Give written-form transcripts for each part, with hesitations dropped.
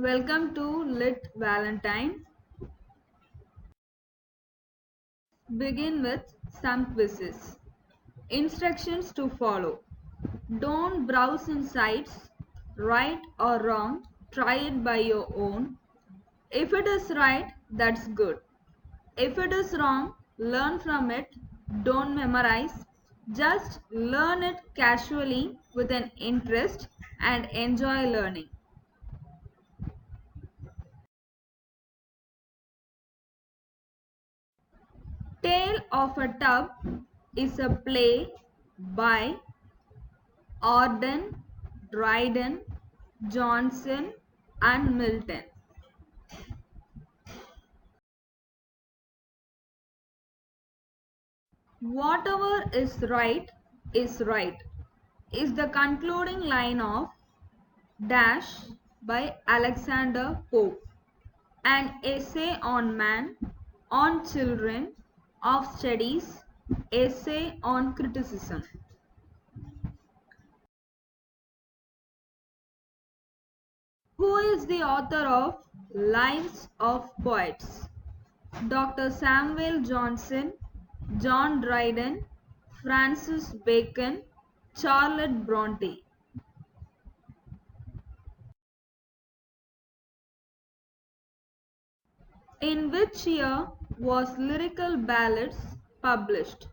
Welcome to Lit Valentine. Begin with some quizzes. Instructions to follow. Don't browse in sites, right or wrong, try it by your own. If it is right, that's good. If it is wrong, learn from it, don't memorize. Just learn it casually with an interest and enjoy learning. Tale of a Tub is a play by Auden, Dryden, Johnson and Milton. Whatever is right is the concluding line of Dash by Alexander Pope. An essay on man, on children, of studies, essay on criticism. Who is the author of Lives of Poets? Dr. Samuel Johnson, John Dryden, Francis Bacon, Charlotte Bronte. In which year was Lyrical Ballads published?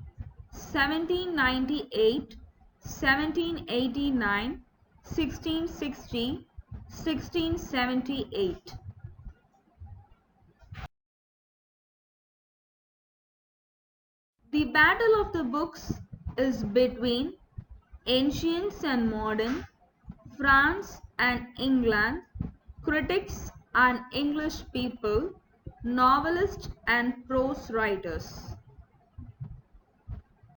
1798, 1789, 1660, 1678. The battle of the books is between ancients and modern, France and England, critics and English people, novelists and prose writers.